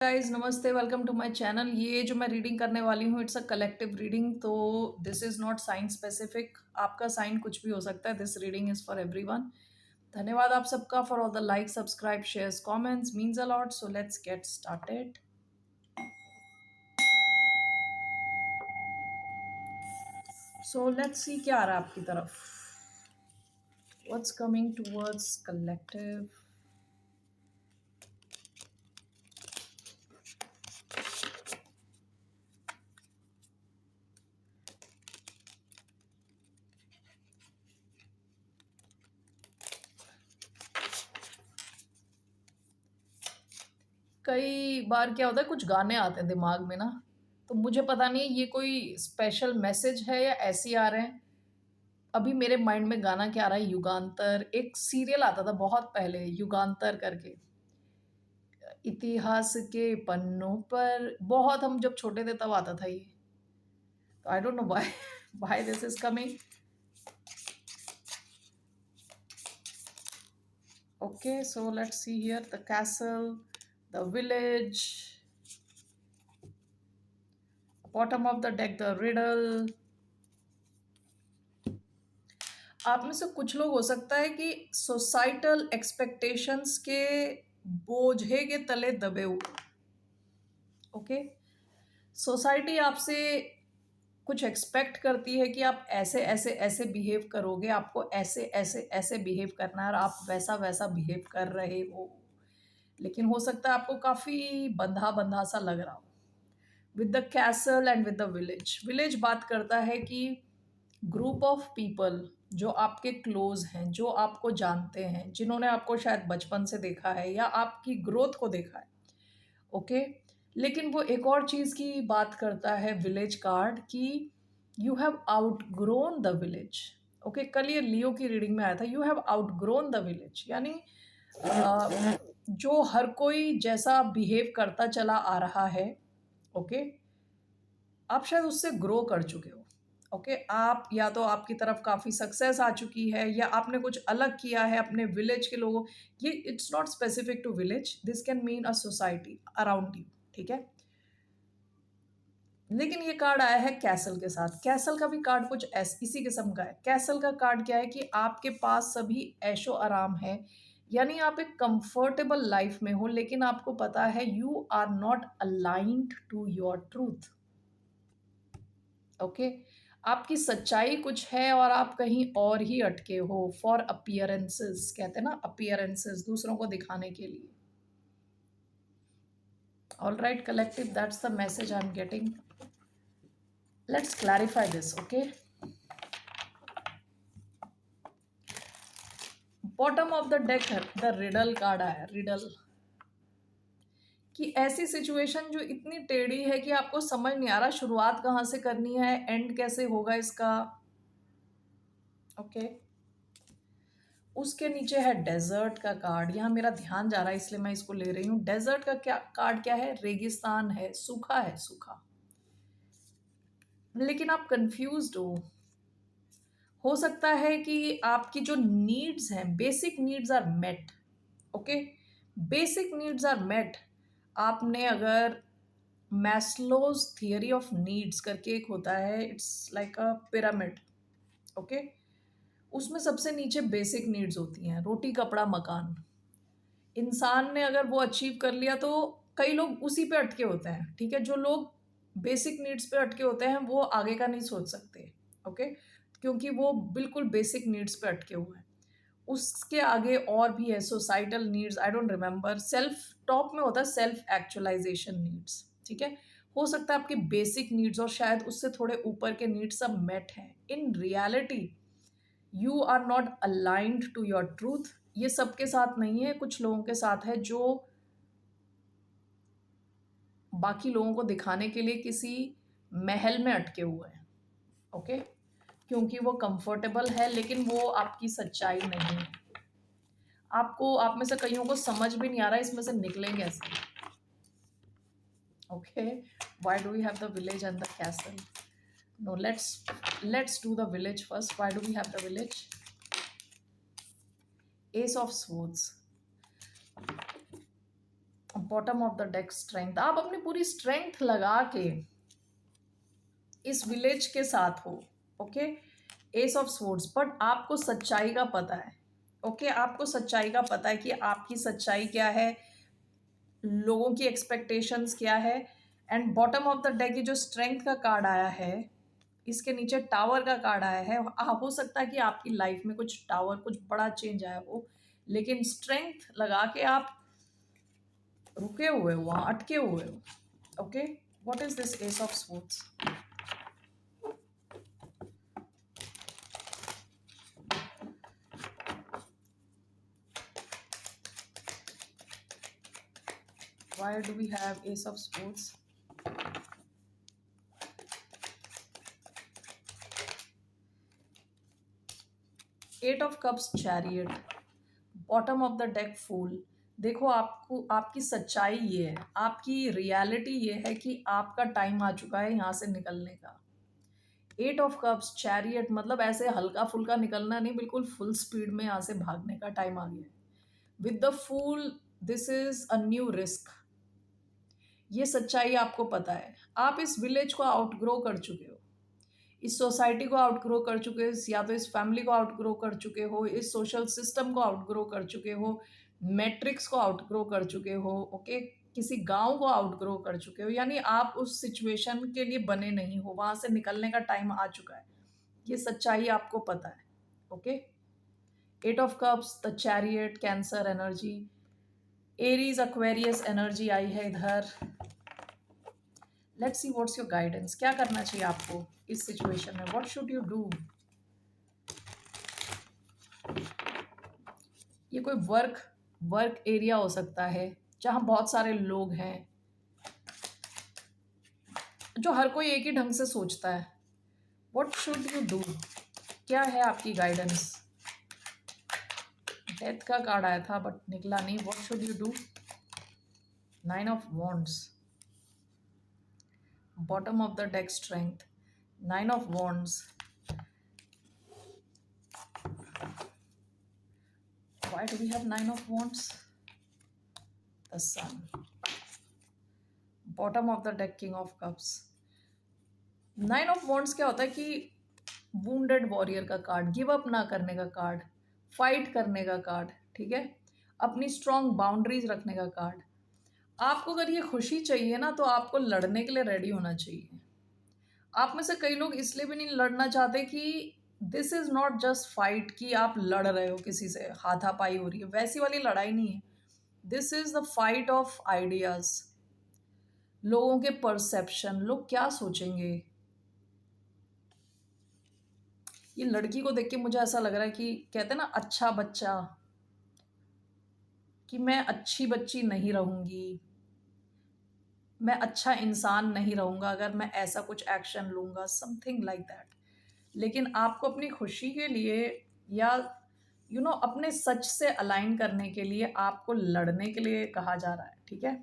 Guys नमस्ते, welcome to my channel. ये जो मैं रीडिंग करने वाली हूँ इट्स अ कलेक्टिव रीडिंग, तो this is not sign specific. आपका साइन कुछ भी हो सकता है। This reading is for everyone. धन्यवाद आप सबका for all the like, subscribe, shares, comments, means a lot. So let's get started. So let's see क्या आ रहा है आपकी तरफ। What's coming towards collective. कई बार क्या होता है, कुछ गाने आते हैं दिमाग में ना, तो मुझे पता नहीं है ये कोई स्पेशल मैसेज है या ऐसे ही आ रहे हैं। अभी मेरे माइंड में गाना क्या आ रहा है, युगांतर। एक सीरियल आता था बहुत पहले, युगांतर करके। इतिहास के पन्नों पर, बहुत हम जब छोटे थे तब आता था ये। तो I don't know why why this is coming. Okay, so let's see here the castle, the village, bottom of the deck the riddle. आप में से कुछ लोग हो सकता है कि सोसाइटल एक्सपेक्टेशंस के बोझे के तले दबे हुए। ओके, सोसाइटी आपसे कुछ एक्सपेक्ट करती है कि आप ऐसे ऐसे ऐसे बिहेव करोगे, आपको ऐसे ऐसे ऐसे बिहेव करना है, और आप वैसा वैसा बिहेव कर रहे हो। लेकिन हो सकता है आपको काफ़ी बंधा बंधा सा लग रहा हो। With the castle and with the village. Village बात करता है कि ग्रुप ऑफ पीपल जो आपके क्लोज हैं, जो आपको जानते हैं, जिन्होंने आपको शायद बचपन से देखा है या आपकी ग्रोथ को देखा है। ओके, लेकिन वो एक और चीज़ की बात करता है विलेज कार्ड कि you have outgrown the village. Okay, कल ये लियो की रीडिंग में आया था, you have outgrown the village, यानी जो हर कोई जैसा बिहेव करता चला आ रहा है, ओके, आप शायद उससे ग्रो कर चुके हो। ओके, आप या तो आपकी तरफ काफ़ी सक्सेस आ चुकी है या आपने कुछ अलग किया है अपने विलेज के लोगों। ये it's not specific to village, this can mean a society around you. ठीक है, लेकिन ये कार्ड आया है कैसल के साथ। कैसल का भी कार्ड कुछ इसी किस्म का है। कैसल का कार्ड क्या है कि आपके पास सभी ऐशो आराम है, यानी आप एक कंफर्टेबल लाइफ में हो, लेकिन आपको पता है you are not aligned to your truth. Okay, आपकी सच्चाई कुछ है और आप कहीं और ही अटके हो। फॉर अपियरेंसेस कहते हैं ना, अपियरेंसेस दूसरों को दिखाने के लिए। All right collective, that's the message I am getting. Let's clarify this. Okay, bottom of the deck the riddle card आया। रिडल कि ऐसी सिचुएशन जो इतनी टेढ़ी है कि आपको समझ नहीं आ रहा शुरुआत कहाँ से करनी है, एंड कैसे होगा इसका। ओके, उसके नीचे है डेजर्ट का कार्ड। यहाँ मेरा ध्यान जा रहा है इसलिए मैं इसको ले रही हूँ। डेजर्ट का क्या कार्ड क्या है, रेगिस्तान है, सूखा है, सूखा। लेकिन आप कंफ्यूज्ड हो सकता है कि आपकी जो नीड्स हैं, basic needs are met. Okay, basic needs are met. आपने अगर मैस्लोज थियरी ऑफ नीड्स करके एक होता है, it's like a pyramid. Okay, उसमें सबसे नीचे बेसिक नीड्स होती हैं, रोटी कपड़ा मकान। इंसान ने अगर वो अचीव कर लिया तो कई लोग उसी पे अटके होते हैं। ठीक है, जो लोग बेसिक नीड्स पे अटके होते हैं वो आगे का नहीं सोच सकते। ओके, क्योंकि वो बिल्कुल बेसिक नीड्स पे अटके हुए हैं। उसके आगे और भी है, societal needs, I don't remember. Self top में होता है सेल्फ एक्चुअलाइजेशन नीड्स। ठीक है, हो सकता है आपके बेसिक नीड्स और शायद उससे थोड़े ऊपर के नीड्स सब मेट हैं। In reality you are not aligned to your truth. ये सबके साथ नहीं है, कुछ लोगों के साथ है जो बाकी लोगों को दिखाने के लिए किसी महल में अटके हुए हैं। ओके, क्योंकि वो कंफर्टेबल है, लेकिन वो आपकी सच्चाई नहीं है। आपको, आप में से कईयों को समझ भी नहीं आ रहा इसमें से निकलें कैसे। Okay, why do we have the village and the castle? No, let's do the village first. Why do we have the village? Ace of swords, bottom of the deck strength, आप अपनी पूरी स्ट्रेंथ लगा के इस village के साथ हो। Okay, S of swords, but आपको सच्चाई का पता है। ओके, आपको सच्चाई का पता है कि आपकी सच्चाई क्या है, लोगों की एक्सपेक्टेशंस क्या है। And bottom of the deck की जो स्ट्रेंथ का कार्ड आया है, इसके नीचे टावर का कार्ड आया है। हो सकता है कि आपकी लाइफ में कुछ टावर, कुछ बड़ा चेंज आया हो, लेकिन स्ट्रेंथ लगा के आप रुके हुए हो, वहां अटके हुए हो। Okay, what is this ace of swords? Why do we have ace of swords? Eight of cups, chariot, bottom of the deck fool. देखो, आपको आपकी सच्चाई ये है, आपकी रियलिटी ये है कि आपका टाइम आ चुका है यहाँ से निकलने का। एट ऑफ कप्स, चैरियट, मतलब ऐसे हल्का फुल्का निकलना नहीं, बिल्कुल फुल स्पीड में यहाँ से भागने का टाइम आ गया है। With the fool, this is a new risk. ये सच्चाई आपको पता है, आप इस विलेज को आउटग्रो कर चुके हो, इस सोसाइटी को आउटग्रो कर चुके हो, या तो इस फैमिली को आउटग्रो कर चुके हो, इस सोशल सिस्टम को आउटग्रो कर चुके हो, मैट्रिक्स को आउटग्रो कर चुके हो। ओके, किसी गांव को आउटग्रो कर चुके हो, यानी आप उस सिचुएशन के लिए बने नहीं हो, वहां से निकलने का टाइम आ चुका है। ये सच्चाई आपको पता है। Okay, eight of cups, the chariot, Cancer energy, Aries Aquarius energy आई है इधर। Let's see what's your guidance, क्या करना चाहिए आपको इस सिचुएशन में, व्हाट शुड यू डू? ये कोई वर्क एरिया हो सकता है जहां बहुत सारे लोग हैं, जो हर कोई एक ही ढंग से सोचता है। व्हाट शुड यू डू, क्या है आपकी गाइडेंस? डेथ का कार्ड आया था बट निकला नहीं। What should you do? Nine of wands, bottom of the deck strength, nine of wands. Why do we have nine of wands? The sun, bottom of the deck, king of cups। Nine of wands क्या होता है कि wounded warrior का card, give up ना करने का card, fight करने का कार्ड, ठीक है, अपनी स्ट्रॉन्ग बाउंड्रीज रखने का कार्ड। आपको अगर ये खुशी चाहिए ना, तो आपको लड़ने के लिए रेडी होना चाहिए। आप में से कई लोग इसलिए भी नहीं लड़ना चाहते कि this is not just fight कि आप लड़ रहे हो, किसी से हाथापाई हो रही है, वैसी वाली लड़ाई नहीं है। This is the fight of ideas, लोगों के परसेप्शन, लोग क्या सोचेंगे। ये लड़की को देख के मुझे ऐसा लग रहा है कि कहते हैं ना अच्छा बच्चा, कि मैं अच्छी बच्ची नहीं रहूंगी, मैं अच्छा इंसान नहीं रहूंगा अगर मैं ऐसा कुछ एक्शन लूंगा, समथिंग लाइक दैट। लेकिन आपको अपनी खुशी के लिए, या अपने सच से अलाइन करने के लिए आपको लड़ने के लिए कहा जा रहा है, ठीक है।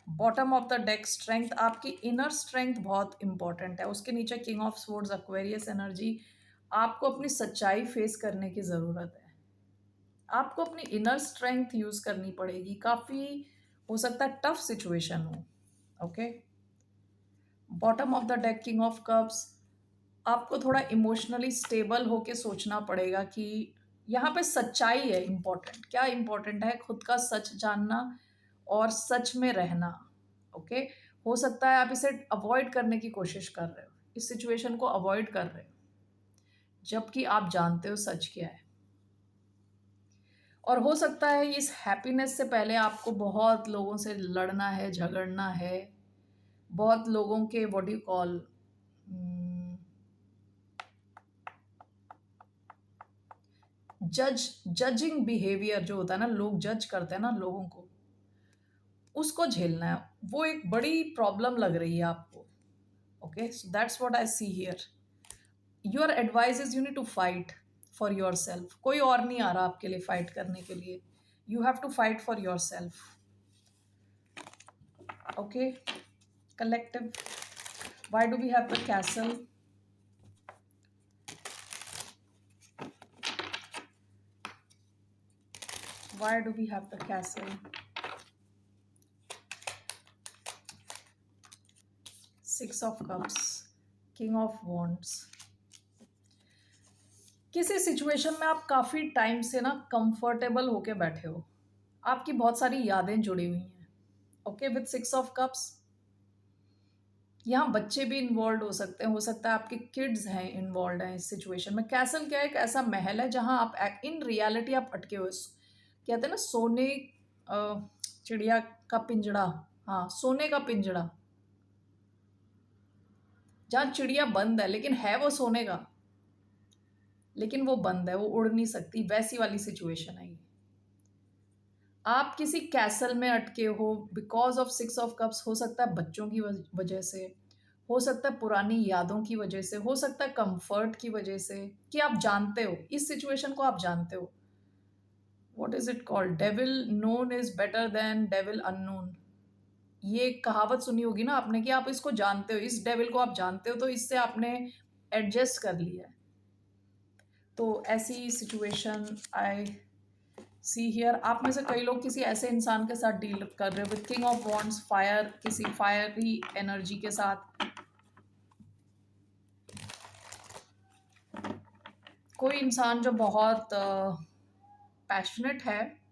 Bottom of the deck strength, आपकी इनर स्ट्रेंथ बहुत इंपॉर्टेंट है। उसके नीचे king of swords, Aquarius energy. आपको अपनी सच्चाई फेस करने की ज़रूरत है, आपको अपनी इनर स्ट्रेंथ यूज़ करनी पड़ेगी। काफ़ी हो सकता है टफ सिचुएशन हो। Okay, bottom of the deck king of cups, आपको थोड़ा इमोशनली स्टेबल होके सोचना पड़ेगा कि यहाँ पे सच्चाई है इम्पोर्टेंट। क्या इम्पोर्टेंट है? खुद का सच जानना और सच में रहना। ओके, हो सकता है आप इसे अवॉइड करने की कोशिश कर रहे हो, इस सिचुएशन को अवॉइड कर रहे हो, जबकि आप जानते हो सच क्या है। और हो सकता है इस हैप्पीनेस से पहले आपको बहुत लोगों से लड़ना है, झगड़ना है, बहुत लोगों के what you call judging behaviour जो होता है ना, लोग जज करते हैं ना लोगों को, उसको झेलना है। वो एक बड़ी प्रॉब्लम लग रही है आपको। Okay, so that's what I see here. Your advice is you need to fight for yourself. कोई और नहीं आ रहा आपके लिए फाइट करने के लिए, you have to fight for yourself. Okay, collective, why do we have the castle? Why do we have the castle? Six of cups, king of wands. किसी सिचुएशन में आप काफ़ी टाइम से ना कंफर्टेबल होके बैठे हो, आपकी बहुत सारी यादें जुड़ी हुई हैं। Okay, with six of cups यहाँ बच्चे भी इन्वॉल्व हो सकते हैं, हो सकता है आपके किड्स हैं इन्वॉल्व हैं इस सिचुएशन में। कैसल क्या है? एक ऐसा महल है जहाँ आप इन रियलिटी आप अटके हुए कहते हैं ना सोने चिड़िया का पिंजड़ा, हाँ सोने का पिंजड़ा, जहाँ चिड़िया बंद है लेकिन है वो सोने का, लेकिन वो बंद है, वो उड़ नहीं सकती, वैसी वाली सिचुएशन है ये। आप किसी कैसल में अटके हो because of six of cups. हो सकता है बच्चों की वजह से, हो सकता है पुरानी यादों की वजह से, हो सकता है कंफर्ट की वजह से, कि आप जानते हो इस सिचुएशन को, आप जानते हो। What is it called? Devil known is better than devil unknown. ये एक कहावत सुनी होगी ना आपने, कि आप इसको जानते हो, इस डेविल को आप जानते हो, तो इससे आपने एडजस्ट कर लिया है। तो ऐसी सिचुएशन आई सी हियर। आप में से कई लोग किसी ऐसे इंसान के साथ डील कर रहे हो with king of wands, fire, किसी फायरी एनर्जी के साथ। कोई इंसान जो बहुत पैशनेट है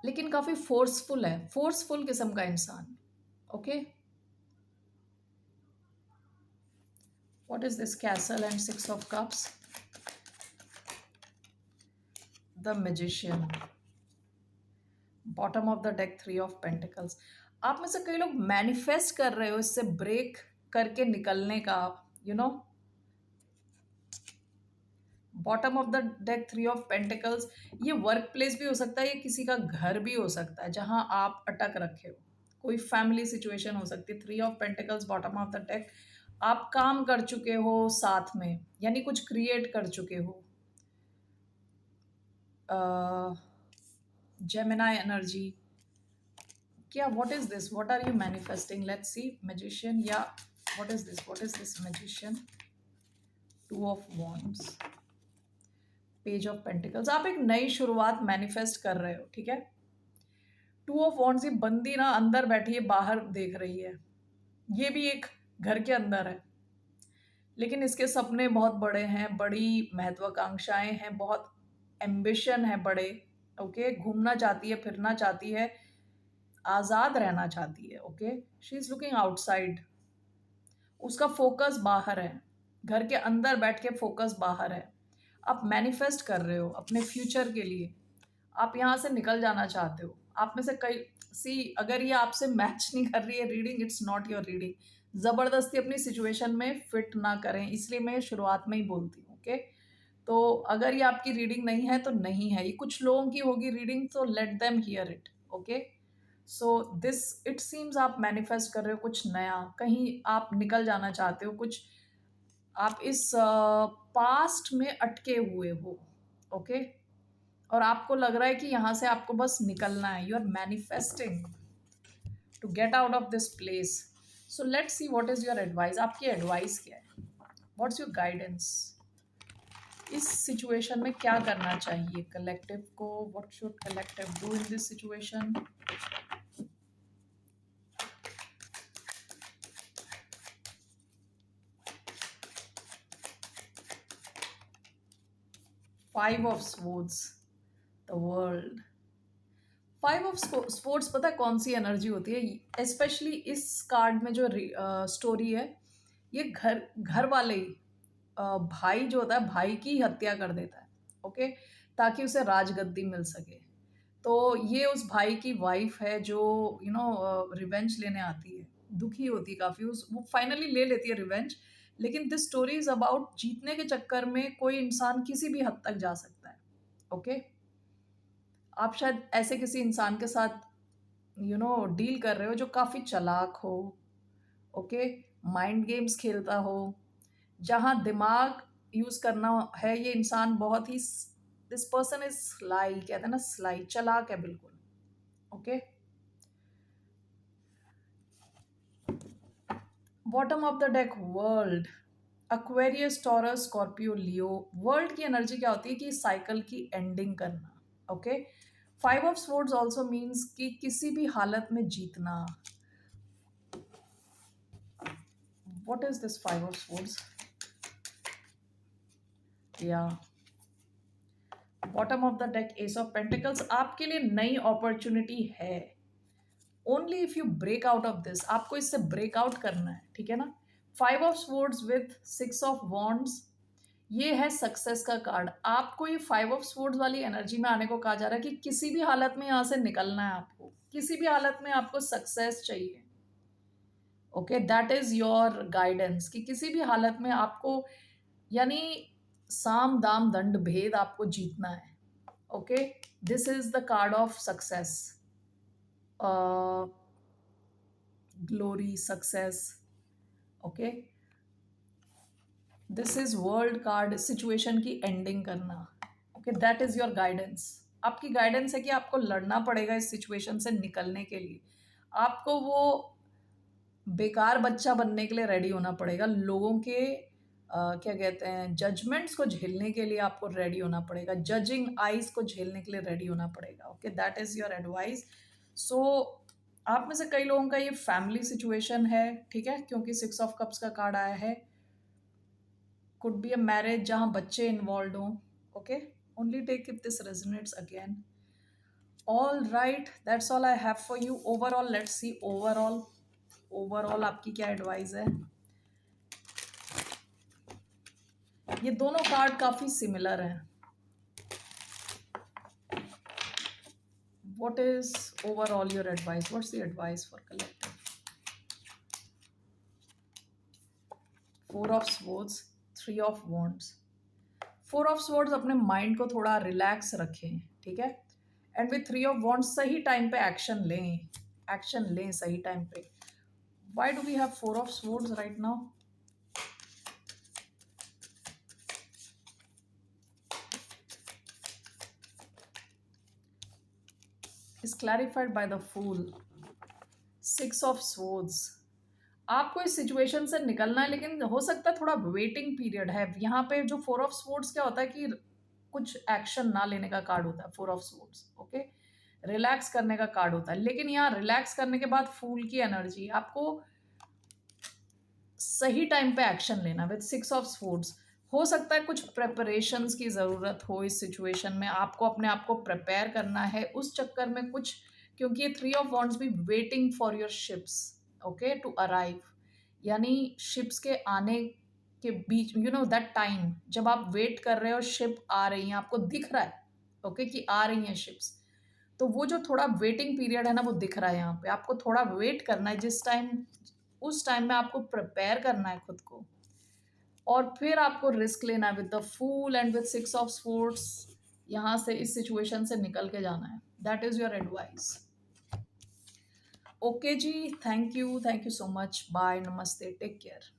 लेकिन काफी फोर्सफुल है, फोर्सफुल किस्म का इंसान। Okay, what is this? Castle and six of cups, the magician, bottom of the deck three of pentacles. आप में से कई लोग मैनिफेस्ट कर रहे हो इससे ब्रेक करके निकलने का, you know. Bottom of the deck three of pentacles, ये वर्क प्लेस भी हो सकता है, ये किसी का घर भी हो सकता है जहां आप अटक रखे हो, कोई फैमिली सिचुएशन हो सकती है। Three of pentacles bottom of the deck, आप काम कर चुके हो साथ में, यानी कुछ क्रिएट कर चुके हो। जेमिनाई एनर्जी, क्या? What is this? What are you manifesting? Let's see. Magician, या what is this? What is this magician? Two of wands, page of pentacles. आप एक नई शुरुआत मैनिफेस्ट कर रहे हो, ठीक है। टू ऑफ वॉन्ड्स, ये बंदी ना अंदर बैठी है, बाहर देख रही है, ये भी एक घर के अंदर है, लेकिन इसके सपने बहुत बड़े हैं, बड़ी महत्वाकांक्षाएं हैं, बहुत एम्बिशन है बड़े। ओके, घूमना चाहती है, फिरना चाहती है, आज़ाद रहना चाहती है। Okay, she is looking outside, उसका फोकस बाहर है, घर के अंदर बैठ के फोकस बाहर है। आप मैनिफेस्ट कर रहे हो अपने फ्यूचर के लिए, आप यहाँ से निकल जाना चाहते हो। आप में से कई सी, अगर ये आपसे मैच नहीं कर रही है reading, it's not your reading. ज़बरदस्ती अपनी सिचुएशन में फिट ना करें, इसलिए मैं शुरुआत में ही बोलती हूँ। ओके, तो अगर ये आपकी रीडिंग नहीं है तो नहीं है, ये कुछ लोगों की होगी रीडिंग, तो let them here it. Okay, so this it seems आप मैनिफेस्ट कर रहे हो कुछ नया, कहीं आप निकल जाना चाहते हो, कुछ आप इस पास्ट में अटके हुए हो। ओके, और आपको लग रहा है कि यहाँ से आपको बस निकलना है, you are manifesting to get out of this place. So let's see what is your advice. आपकी एडवाइस क्या है? What's your guidance? इस सिचुएशन में क्या करना चाहिए कलेक्टिव को? What should collective do in this situation? Five of swords, the world. Five of swords, पता है कौन सी एनर्जी होती है? स्पेशली इस कार्ड में जो स्टोरी है, ये घर घर वाले ही, भाई जो होता है भाई की हत्या कर देता है। ओके, ताकि उसे राजगद्दी मिल सके। तो ये उस भाई की वाइफ है जो रिवेंज लेने आती है, दुखी होती है काफ़ी, उस वो फाइनली ले लेती है रिवेंज। लेकिन दिस स्टोरी इज अबाउट जीतने के चक्कर में कोई इंसान किसी भी हद तक जा सकता है। ओके, आप शायद ऐसे किसी इंसान के साथ डील कर रहे हो जो काफ़ी चालाक हो। ओके, माइंड गेम्स खेलता हो, जहाँ दिमाग यूज़ करना है, ये इंसान बहुत ही, दिस पर्सन इज स्लाई, कहते हैं ना स्लाई, चालाक है बिल्कुल। Okay, bottom of the deck world, Aquarius, Taurus, Scorpio, Leo. World की एनर्जी क्या होती है? कि साइकिल की एंडिंग करना। Okay, five of swords also means कि किसी भी हालत में जीतना। What is this five of swords? या bottom of the deck ace of pentacles. आपके लिए नई अपॉर्चुनिटी है, only if you break out of this. आपको इससे ब्रेकआउट करना है, ठीक है ना। Five of swords with six of wands, ये है सक्सेस का कार्ड। आपको ये फाइव ऑफ स्वॉर्ड्स वाली एनर्जी में आने को कहा जा रहा है कि किसी भी हालत में यहाँ से निकलना है आपको, किसी भी हालत में आपको सक्सेस चाहिए। Okay, that is your guidance कि किसी भी हालत में आपको, यानी साम दाम दंड भेद आपको जीतना है। Okay, this is the card of success, glory, success. Okay, this is world card, situation की एंडिंग करना। Okay, that is your guidance. आपकी गाइडेंस है कि आपको लड़ना पड़ेगा इस सिचुएशन से निकलने के लिए। आपको वो बेकार बच्चा बनने के लिए रेडी होना पड़ेगा, लोगों के क्या कहते हैं, जजमेंट्स को झेलने के लिए आपको रेडी होना पड़ेगा, जजिंग आइज को झेलने के लिए रेडी होना पड़ेगा। Okay, that is your advice. So आप में से कई लोगों का ये फैमिली सिचुएशन है, ठीक है, क्योंकि सिक्स ऑफ कप्स का कार्ड आया है। कुड बी अ मैरिज जहां बच्चे इन्वॉल्व हों। Okay, only take if this resonates again. All right, that's all I have for you. Overall let's see overall आपकी क्या एडवाइस है। ये दोनों कार्ड काफी सिमिलर हैं। What is overall your advice? What's the advice for collective? Four of swords, three of wands. Four of swords, अपने mind को थोड़ा रिलैक्स रखें, ठीक है। And with three of wands, सही टाइम पे एक्शन लें, एक्शन लें सही टाइम पे। Why do we have four of swords right now? is clarified by the fool, six of swords। आपको इस सिचुएशन से निकलना है, लेकिन हो सकता है थोड़ा वेटिंग पीरियड है यहाँ पे। जो फोर ऑफ स्वॉर्ड्स क्या होता है कि कुछ एक्शन ना लेने का कार्ड होता है four of swords. Okay, relax करने का कार्ड होता है, लेकिन यहाँ रिलैक्स करने के बाद फूल की एनर्जी, आपको सही टाइम पे एक्शन लेना विद सिक्स ऑफ स्वॉर्ड्स। हो सकता है कुछ प्रेपरेशंस की ज़रूरत हो इस सिचुएशन में, आपको अपने आप को प्रिपेयर करना है उस चक्कर में कुछ, क्योंकि ये थ्री ऑफ वॉन्ड्स भी waiting for your ships, okay, to arrive. यानी शिप्स के आने के बीच, यू नो दैट टाइम जब आप वेट कर रहे हो, शिप आ रही हैं, आपको दिख रहा है, ओके, कि आ रही हैं शिप्स। तो वो जो थोड़ा वेटिंग पीरियड है ना, वो दिख रहा है यहाँ पे। आपको थोड़ा वेट करना है, जिस टाइम, उस टाइम में आपको प्रिपेयर करना है खुद को, और फिर आपको रिस्क लेना है with the fool and with six of swords. यहाँ से इस सिचुएशन से निकल के जाना है। That is your advice. Okay ji, thank you so much, bye, नमस्ते, टेक केयर।